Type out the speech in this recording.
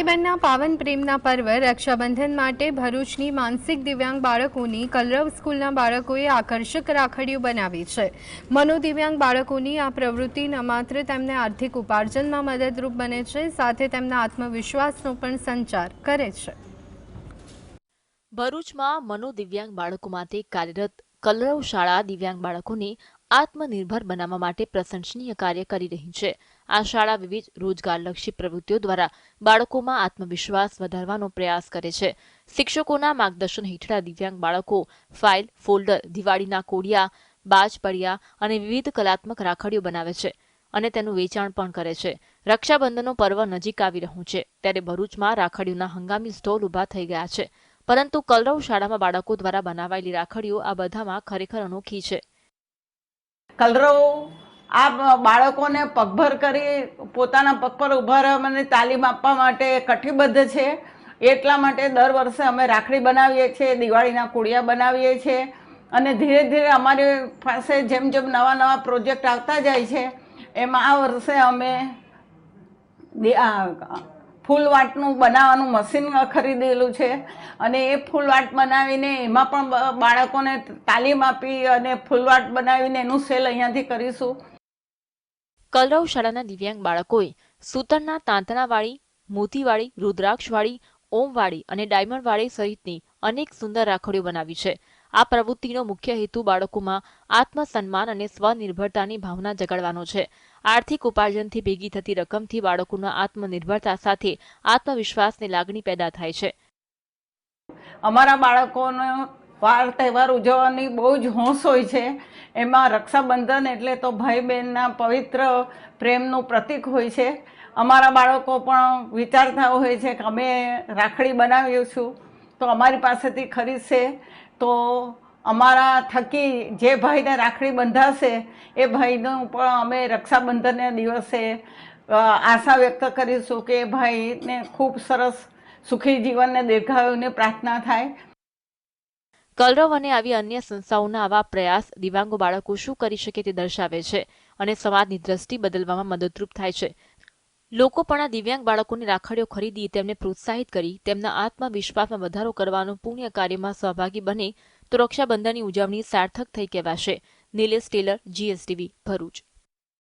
ભાઈબહેનના પાવન પ્રેમના પર્વ રક્ષાબંધન માટે ભરૂચની માનસિક દિવ્યાંગ બાળકોની કલરવ સ્કૂલના બાળકોએ આકર્ષક રાખડીઓ બનાવી છે। મનોદિવ્યાંગ બાળકોની આ પ્રવૃત્તિ ન માત્ર તેમને આર્થિક ઉપાર્જનમાં મદદરૂપ બને છે, સાથે તેમના આત્મવિશ્વાસનો પણ સંચાર કરે છે। ભરૂચમાં મનોદિવ્યાંગ બાળકો માટે કાર્યરત કલરવ શાળા દિવ્યાંગ બાળકોને આત્મનિર્ભર બનાવવા માટે પ્રશંસનીય કાર્ય કરી રહી છે। આ શાળા વિવિધ રોજગારલક્ષી પ્રવૃત્તિઓ દ્વારા બાળકોમાં આત્મવિશ્વાસ વધારવાનો પ્રયાસ કરે છે। શિક્ષકોના માર્ગદર્શન હેઠળ દિવ્યાંગ બાળકો ફાઇલ, ફોલ્ડર, દિવાળીના કોડિયા, બાજ પડિયા અને વિવિધ કલાત્મક રાખડીઓ બનાવે છે અને તેનું વેચાણ પણ કરે છે। રક્ષાબંધનનો પર્વ નજીક આવી રહ્યું છે ત્યારે ભરૂચમાં રાખડીઓના હંગામી સ્ટોલ ઊભા થઈ ગયા છે, પરંતુ કલરવ શાળામાં બાળકો દ્વારા બનાવાયેલી રાખડીઓ આ બધામાં ખરેખર અનોખી છે। કલરવ આ બાળકોને પગભર કરી પોતાના પગ પર ઊભા રહેવા માટે તાલીમ આપવા માટે કટિબદ્ધ છે। એટલા માટે દર વર્ષે અમે રાખડી બનાવીએ છીએ, દિવાળીના કોડિયા બનાવીએ છીએ અને ધીરે ધીરે અમારી પાસે જેમ જેમ નવા નવા પ્રોજેક્ટ આવતા જાય છે એમાં આ વર્ષે અમે ફૂલવાટનું બનાવવાનું મશીન ખરીદેલું છે અને એ ફૂલવાટ બનાવીને એમાં પણ બાળકોને તાલીમ આપી અને ફૂલવાટ બનાવીને એનું સેલ અહીંયાથી કરીશું। કલરવ શાળાના દિવ્યાંગ બાળકોએ સૂતરના તાંતણાવાળી, મોતીવાળી, રુદ્રાક્ષવાળી, ઓમવાળી અને ડાયમંડવાળી સહિતની અનેક સુંદર રાખડીઓ બનાવી છે। આ પ્રવૃત્તિનો મુખ્ય હેતુ બાળકોમાં આત્મસન્માન અને સ્વનિર્ભરતાની ભાવના જગાડવાનો છે। આર્થિક ઉપાર્જનથી ભેગી થતી રકમથી બાળકોના આત્મનિર્ભરતા સાથે આત્મવિશ્વાસની લાગણી પેદા થાય છે। અમારા બાળકોનો વાર તહેવાર ઉજવવાની બહુ જ હોંશ હોય છે। એમાં રક્ષાબંધન એટલે તો ભાઈ બહેનના પવિત્ર પ્રેમનું પ્રતીક હોય છે। અમારા બાળકો પણ વિચારતા હોય છે કે અમે રાખડી બનાવીશું તો અમારી પાસેથી ખરીદશે તો અમારા થકી જે ભાઈને રાખડી બંધાશે એ ભાઈનું પણ અમે રક્ષાબંધનના દિવસે આશા વ્યક્ત કરીશું કે ભાઈને ખૂબ સરસ સુખી જીવનને દીર્ઘાયુની પ્રાર્થના થાય। કલરવ અને આવી અન્ય સંસ્થાઓના આવા પ્રયાસ દિવ્યાંગો બાળકો શું કરી શકે તે દર્શાવે છે અને સમાજની દ્રષ્ટિ બદલવામાં મદદરૂપ થાય છે। લોકો પણ આ દિવ્યાંગ બાળકોની રાખડીઓ ખરીદી તેમને પ્રોત્સાહિત કરી તેમના આત્મવિશ્વાસમાં વધારો કરવાનું પુણ્ય કાર્યમાં સહભાગી બને તો રક્ષાબંધનની ઉજવણી સાર્થક થઈ કહેવાશે। નિલેશ ટેલર, GSTV, ભરૂચ।